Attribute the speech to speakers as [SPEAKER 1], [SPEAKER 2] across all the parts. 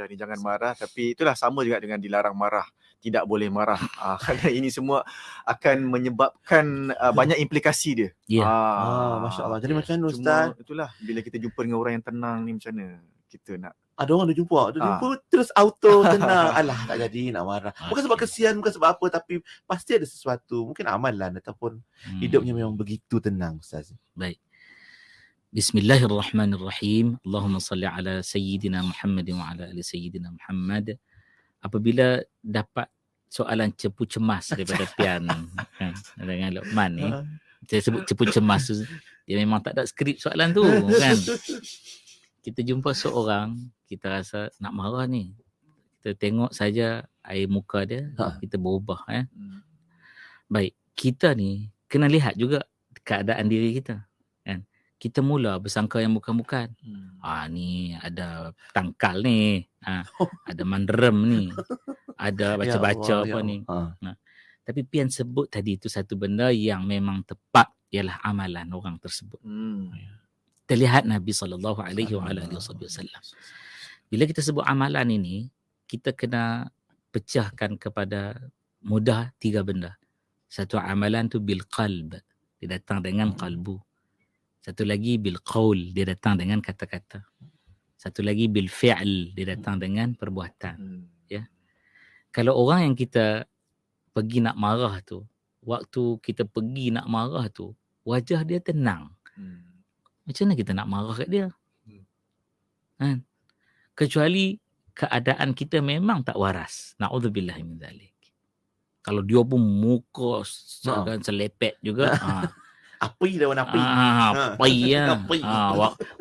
[SPEAKER 1] ni jangan marah, tapi itulah sama juga dengan dilarang marah, tidak boleh marah. Kerana ini semua akan menyebabkan banyak implikasi dia.
[SPEAKER 2] Ya.
[SPEAKER 3] Masya Allah. Jadi macam mana
[SPEAKER 1] Cuma
[SPEAKER 3] Ustaz?
[SPEAKER 1] itulah, bila kita jumpa dengan orang yang tenang ni, macam mana kita nak
[SPEAKER 3] Ada orang dia jumpa terus auto tenang. Alah, tak jadi nak marah. Bukan sebab kesian, bukan sebab apa, tapi pasti ada sesuatu. Mungkin amalan ataupun hidupnya memang begitu tenang, Ustaz.
[SPEAKER 2] Baik. Bismillahirrahmanirrahim. Allahumma salli ala Sayyidina Muhammad wa ala ali Sayyidina Muhammad. Apabila dapat soalan cepu cemas daripada Pian kan, dengan Luqman ni, saya sebut cepu cemas tu, dia memang tak ada skrip soalan tu kan. Kita jumpa seorang, kita rasa nak marah ni, kita tengok saja air muka dia, kita berubah. Baik, kita ni kena lihat juga keadaan diri kita kan. Kita mula bersangka yang bukan-bukan. Ni ada tangkal ni, ada manderem ni, ada baca-baca apa ni. Tapi Pian sebut tadi itu satu benda yang memang tepat, ialah amalan orang tersebut. Kita lihat Nabi SAW. Bila kita sebut amalan ini, kita kena pecahkan kepada mudah 3 benda. Satu, amalan tu bil qalb, dia datang dengan qalbu. Satu lagi bil qaul, dia datang dengan kata-kata. Satu lagi bil fi'l, dia datang dengan perbuatan. Ya. Kalau orang yang kita pergi nak marah tu, waktu kita pergi nak marah tu, wajah dia tenang. Macam mana kita nak marah kat dia? Kan? Kecuali keadaan kita memang tak waras. Na'udzubillah min zalik. Kalau dia pun muka selepet juga.
[SPEAKER 3] Api dah warna api.
[SPEAKER 2] Api ya.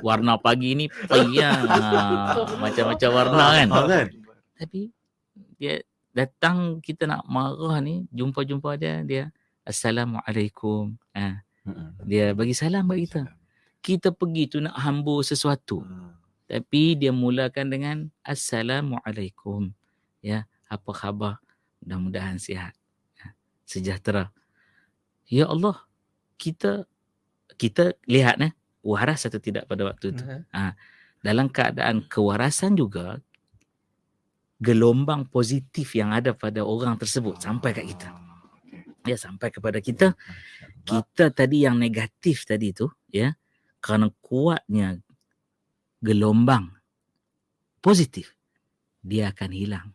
[SPEAKER 2] Warna pagi ni api ya. Macam-macam warna kan. Tapi dia datang, kita nak marah ni, jumpa dia Assalamualaikum. Dia bagi salam bagi kita. Kita pergi tu nak hambur sesuatu. Tapi dia mulakan dengan Assalamualaikum. Ya, apa khabar? Mudah-mudahan sihat. Sejahtera. Ya Allah, kita lihat waras atau tidak pada waktu itu. Dalam keadaan kewarasan juga, gelombang positif yang ada pada orang tersebut sampai kat kita. Ya, sampai kepada kita. Kita tadi yang negatif tadi tu, ya, kerana kuatnya gelombang positif, dia akan hilang.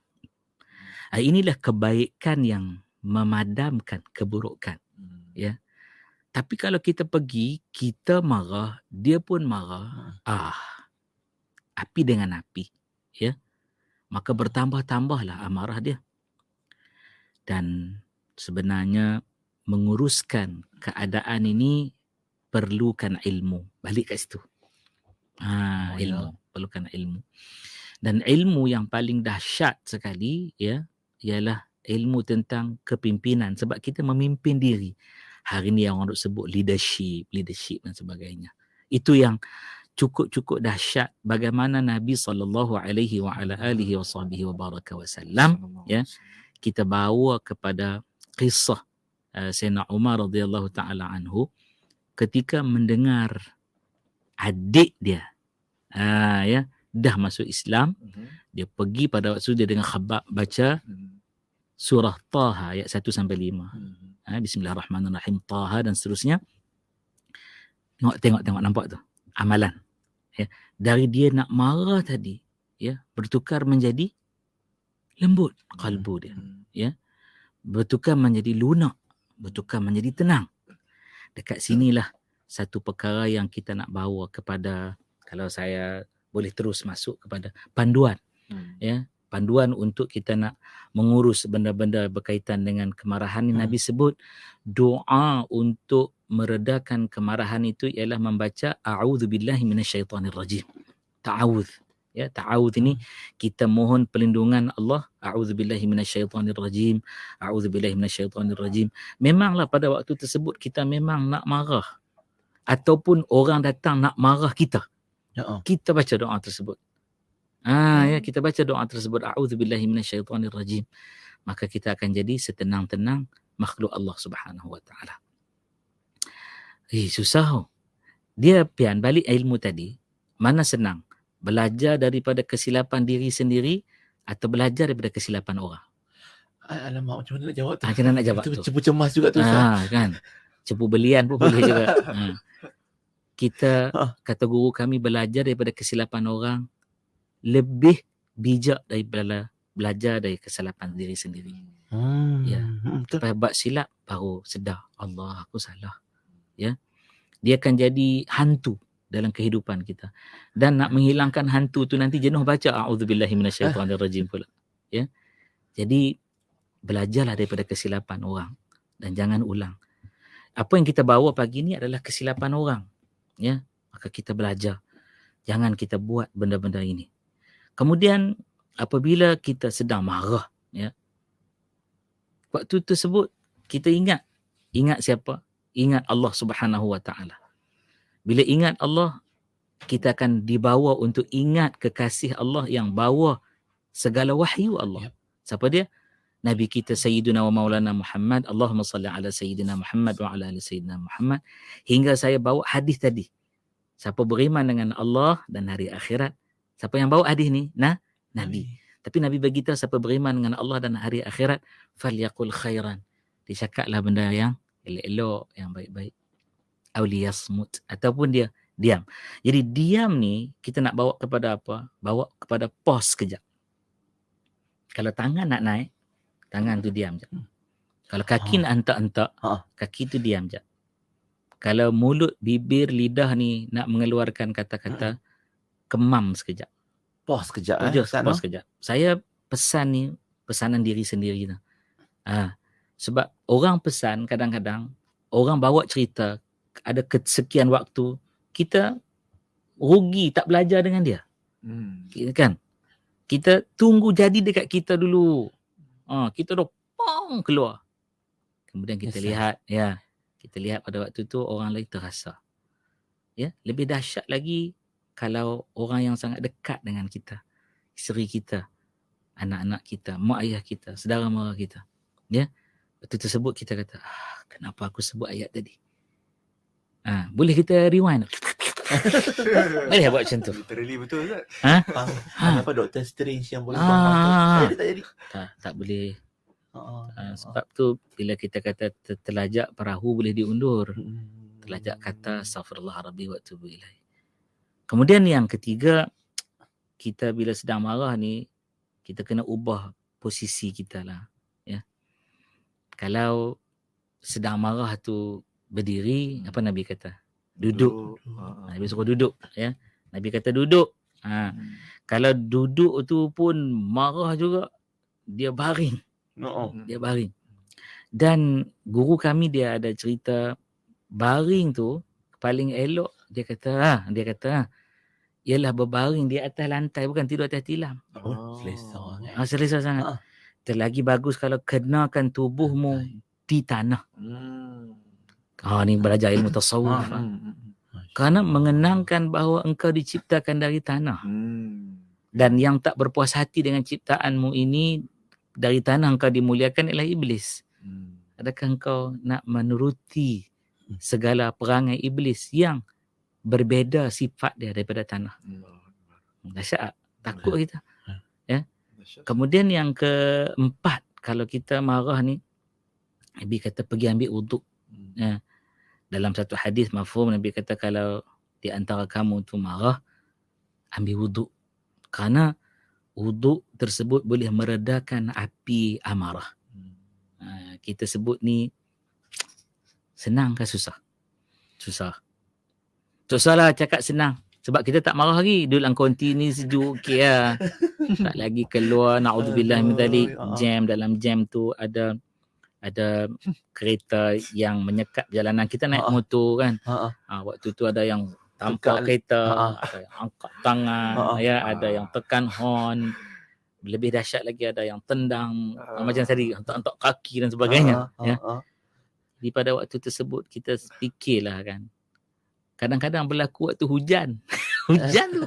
[SPEAKER 2] Inilah kebaikan yang memadamkan keburukan. Ya. Tapi kalau kita pergi, kita marah, dia pun marah, api dengan api, ya, maka bertambah-tambahlah amarah dia. Dan sebenarnya menguruskan keadaan ini perlukan ilmu. Balik kat situ. Ilmu. Perlukan ilmu. Dan ilmu yang paling dahsyat sekali, ya, ialah ilmu tentang kepimpinan. Sebab kita memimpin diri. Hari ni yang orang sebut leadership dan sebagainya. Itu yang cukup-cukup dahsyat bagaimana Nabi SAW, ya, kita bawa kepada kisah Sayyidina Umar radhiyallahu taala anhu ketika mendengar adik dia ya dah masuk Islam. Dia pergi pada waktu dia dengan khabar baca surah Taha ayat 1 sampai 5. Bismillahirrahmanirrahim, Taha dan seterusnya. Tengok nampak tu amalan, ya, dari dia nak marah tadi, ya, bertukar menjadi lembut kalbu dia, ya, bertukar menjadi lunak, bertukar menjadi tenang. Dekat sinilah satu perkara yang kita nak bawa kepada, kalau saya boleh terus masuk kepada panduan, ya, panduan untuk kita nak mengurus benda-benda berkaitan dengan kemarahan. Nabi sebut doa untuk meredakan kemarahan itu ialah membaca a'udzubillahi minasyaitonirrajim. Ta'awudz, ya, ta'awudz ini kita mohon perlindungan Allah. A'udzubillahi minasyaitonirrajim, a'udzubillahi minasyaitonirrajim. Memanglah pada waktu tersebut kita memang nak marah ataupun orang datang nak marah kita, kita baca doa tersebut. Ya, kita baca doa tersebut, a'udzubillahi minasyaitonirrajim, maka kita akan jadi setenang-tenang makhluk Allah Subhanahu wa taala. Susah. Dia pian balik ilmu tadi, mana senang belajar daripada kesilapan diri sendiri atau belajar daripada kesilapan orang?
[SPEAKER 3] Alamak, macam mana nak jawab tu?
[SPEAKER 2] Macam mana nak jawab tu?
[SPEAKER 3] Cepu cemas juga tu, Ustaz.
[SPEAKER 2] Kan? Cepu belian pun boleh juga. Kita, kata guru kami, belajar daripada kesilapan orang lebih bijak daripada belajar dari kesilapan diri sendiri. Ya. Lepas buat silap, baru sedar, Allah, aku salah. Ya. Dia akan jadi hantu dalam kehidupan kita. Dan nak menghilangkan hantu tu nanti jenuh baca a'udzubillahi minasyaitonirrajim pula. Ya. Jadi belajarlah daripada kesilapan orang dan jangan ulang. Apa yang kita bawa pagi ni adalah kesilapan orang. Ya. Maka kita belajar. Jangan kita buat benda-benda ini. Kemudian apabila kita sedang marah, ya. Waktu tersebut kita ingat siapa? Ingat Allah Subhanahu Wa Taala. Bila ingat Allah, kita akan dibawa untuk ingat kekasih Allah yang bawa segala wahyu Allah. Siapa dia? Nabi kita Sayyidina wa Maulana Muhammad. Allahumma salli ala Sayyidina Muhammad wa ala ali Sayyidina Muhammad. Hingga saya bawa hadis tadi. Siapa beriman dengan Allah dan hari akhirat. Siapa yang bawa hadis ni? Nabi. Tapi Nabi beritahu siapa beriman dengan Allah dan hari akhirat, falyaqul khairan. Dia cakaplah benda yang elok-elok, yang baik-baik. Aw liyasmut, ataupun dia diam. Jadi diam ni kita nak bawa kepada apa? Bawa kepada pause kejap. Kalau tangan nak naik, tangan tu diam je. Kalau kaki nak hentak-hentak, kaki tu diam je. Kalau mulut, bibir, lidah ni nak mengeluarkan kata-kata, kemam sekejap.
[SPEAKER 3] Pause kejap.
[SPEAKER 2] Pause kejap. Saya pesan ni, pesanan diri sendiri tu. Sebab orang pesan kadang-kadang, orang bawa cerita, ada sekian waktu, kita rugi tak belajar dengan dia. Kan? Kita tunggu jadi dekat kita dulu. Kita dah pong keluar. Kemudian kita lihat, kita lihat pada waktu tu orang lain terasa. Ya, lebih dahsyat lagi kalau orang yang sangat dekat dengan kita, isteri kita, anak-anak kita, mak ayah kita, saudara mara kita. Ya. Waktu tersebut kita kata, kenapa aku sebut ayat tadi? Boleh kita rewind? Boleh buat macam tu.
[SPEAKER 1] Literally betul Ustaz.
[SPEAKER 3] Apa Dr. Strange yang boleh buat tak jadi?
[SPEAKER 2] Tak boleh. Sebab tu bila kita kata terlajak perahu boleh diundur. Terlajak kata astaghfirullahaladzim wa atubu ilaih. Kemudian yang ketiga, kita bila sedang marah ni, kita kena ubah posisi kita lah. Ya. Kalau sedang marah tu berdiri, apa Nabi kata? Duduk. Nabi suruh duduk. Ya. Nabi kata duduk. Kalau duduk tu pun marah juga, dia baring. Dia baring. Dan guru kami dia ada cerita, baring tu paling elok, dia kata ialah berbaring di atas lantai, bukan tidur atas tilam. Selesa sangat. Terlagi bagus kalau kenakan tubuhmu di tanah. Ni belajar ilmu tasawuf. Kerana mengenangkan bahawa engkau diciptakan dari tanah. Dan yang tak berpuas hati dengan ciptaanmu ini, dari tanah engkau dimuliakan ialah iblis. Adakah engkau nak menuruti segala perangai iblis yang berbeza sifat dia daripada tanah? Dahsyat. Takut kita. Ya. Kemudian yang keempat, kalau kita marah ni, Nabi kata pergi ambil wuduk. Ya. Dalam satu hadis mafhum, Nabi kata kalau di antara kamu tu marah, ambil wuduk. Kerana wuduk tersebut boleh meredakan api amarah. Kita sebut ni senang ke susah? Susah. Susah lah cakap senang. Sebab kita tak marah lagi. Duduk dalam konti ni sejuk. Okay lah. Tak lagi keluar. Na'udzubillah min dzalik. Jam. Dalam jam tu ada kereta yang menyekat jalanan. Kita naik motor kan. Waktu tu ada yang tampar kereta. Ada yang angkat tangan. Ada yang tekan horn. Lebih dahsyat lagi ada yang tendang. Macam tadi. Hentak-hentak kaki dan sebagainya. Jadi pada waktu tersebut kita fikirlah kan. Kadang-kadang berlaku waktu hujan. Hujan tu.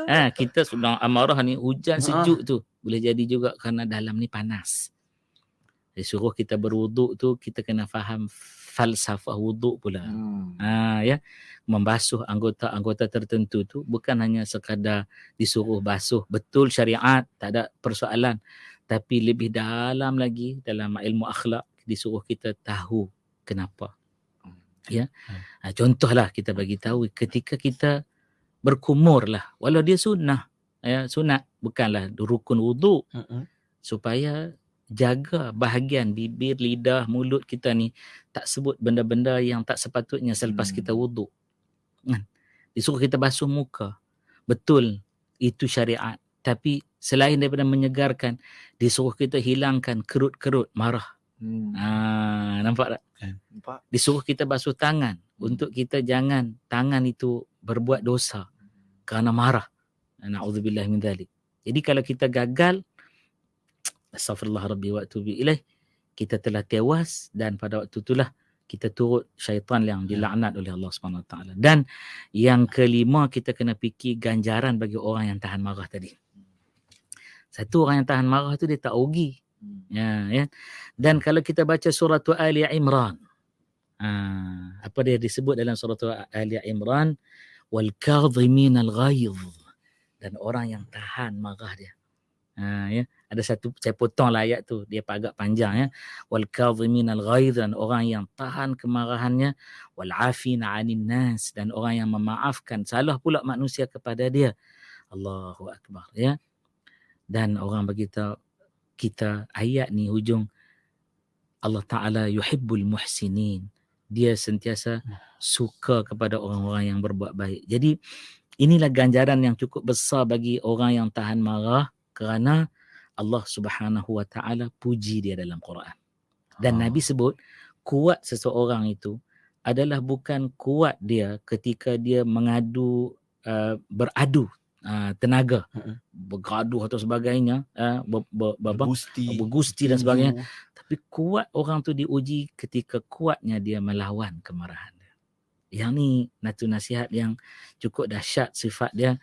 [SPEAKER 2] Kita sedang amarah ni, hujan sejuk tu. Boleh jadi juga kerana dalam ni panas. Dia suruh kita berwuduk tu, kita kena faham falsafah wuduk pula. Ya, membasuh anggota-anggota tertentu tu bukan hanya sekadar disuruh basuh, betul syariat, tak ada persoalan, tapi lebih dalam lagi dalam ilmu akhlak disuruh kita tahu kenapa. Ya. Contohlah kita bagi tahu ketika kita berkumur lah, walau dia sunnah, ya, sunat, bukanlah rukun wuduk, supaya jaga bahagian bibir, lidah, mulut kita ni tak sebut benda-benda yang tak sepatutnya selepas kita wuduk. Disuruh kita basuh muka, betul itu syariat, tapi selain daripada menyegarkan, disuruh kita hilangkan kerut-kerut marah. Nampak tak?
[SPEAKER 1] Nampak?
[SPEAKER 2] Disuruh kita basuh tangan untuk kita jangan tangan itu berbuat dosa kerana marah. Na'udzubillah min dzalik. Jadi kalau kita gagal, astaghfirullah rabbi wa atubu ilaih, kita telah tewas, dan pada waktu itulah kita turut syaitan yang dilaknat oleh Allah Subhanahu Wa Taala. Dan yang kelima, kita kena fikir ganjaran bagi orang yang tahan marah tadi. Satu, orang yang tahan marah tu dia tak rugi. Ya. Dan kalau kita baca surah Ali Imran, apa dia disebut dalam surah Ali Imran, wal kadhimin al ghaidh, dan orang yang tahan marah dia. Ya, ada satu, saya potonglah ayat tu, dia agak panjang, ya. Wal kadhimin al ghaidh, dan orang yang tahan kemarahannya, wal afina 'anil nas, dan orang yang memaafkan salah pula manusia kepada dia. Allahu akbar, ya. Dan orang bagi tahu kita ayat ni hujung, Allah Taala yuhibbul muhsinin, dia sentiasa suka kepada orang-orang yang berbuat baik. Jadi inilah ganjaran yang cukup besar bagi orang yang tahan marah, kerana Allah Subhanahu Wa Taala puji dia dalam Quran. Dan Nabi sebut kuat seseorang itu adalah bukan kuat dia ketika dia mengadu, beradu tenaga, bergaduh atau sebagainya, bergusti dan sebagainya, tapi kuat orang tu diuji ketika kuatnya dia melawan kemarahan dia. Yang ni nasihat yang cukup dahsyat sifat dia,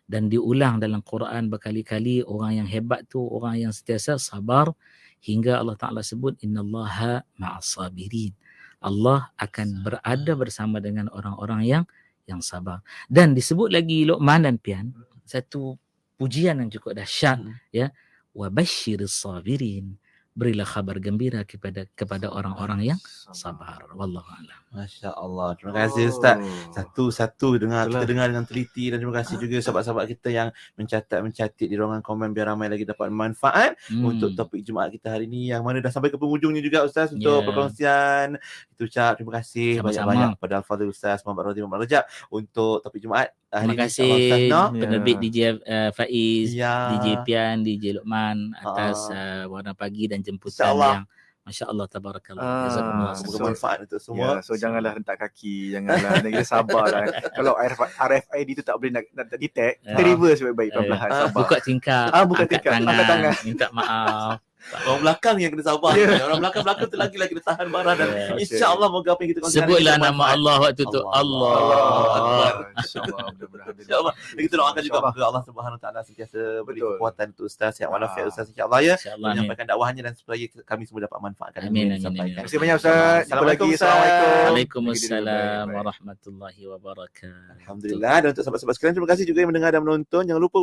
[SPEAKER 2] dan diulang dalam Quran berkali-kali. Orang yang hebat tu orang yang sentiasa sabar, hingga Allah Ta'ala sebut innallaha ma'as sabirin, Allah akan berada bersama dengan orang-orang yang sabar. Dan disebut lagi Luqman dan Pian, satu pujian yang cukup dahsyat, ya, wa basyiris sabirin, berilah khabar gembira kepada orang-orang yang sabar. Wallahu a'lam.
[SPEAKER 3] Masya-Allah. Terima kasih Ustaz. Satu-satu kita dengar dengan teliti, dan terima kasih juga sahabat-sahabat kita yang mencatat di ruangan komen, biar ramai lagi dapat manfaat untuk topik Jumaat kita hari ini, yang mana dah sampai ke penghujungnya juga Ustaz untuk perkongsian. Kita ucap terima kasih banyak-banyak kepada Al-Fadhil Ustaz Muhammad Radhi Muhammad Rajab untuk topik Jumaat hari
[SPEAKER 2] ini. Terima kasih penerbit DJ Faiz, DJ Pian, DJ Luqman atas warna pagi dan jemputan yang Masya-Allah, tabarakallah.
[SPEAKER 3] Semoga manfaat untuk semua.
[SPEAKER 1] So janganlah rentak kaki, janganlah, kita sabarlah. Kalau RFID tu tak boleh nak detect, kita reverse baik-baik, pelan-pelan, sabar.
[SPEAKER 2] Buka tingkap,
[SPEAKER 1] buka tingkap, angkat tangan,
[SPEAKER 2] minta maaf.
[SPEAKER 3] Orang belakang yang kena sabar. Orang belakang tu lagi kena tahan marah, dan insya-Allah moga apa yang kita kongsikan
[SPEAKER 2] sebutlah nama Allah waktu tu. Allah Akbar.
[SPEAKER 3] Insya-Allah. Kita doakan juga moga Allah Subhanahu Wa Taala sentiasa beri kekuatan untuk Ustaz, yang walafiat Ustaz insya-Allah, ya, menyampaikan dakwahnya, dan supaya kami semua dapat manfaatkan.
[SPEAKER 2] Amin.
[SPEAKER 1] Terima kasih banyak Ustaz. Assalamualaikum.
[SPEAKER 2] Waalaikumsalam warahmatullahi wabarakatuh.
[SPEAKER 3] Alhamdulillah. Dan untuk sahabat-sahabat sekalian, terima kasih juga yang mendengar dan menonton. Jangan lupa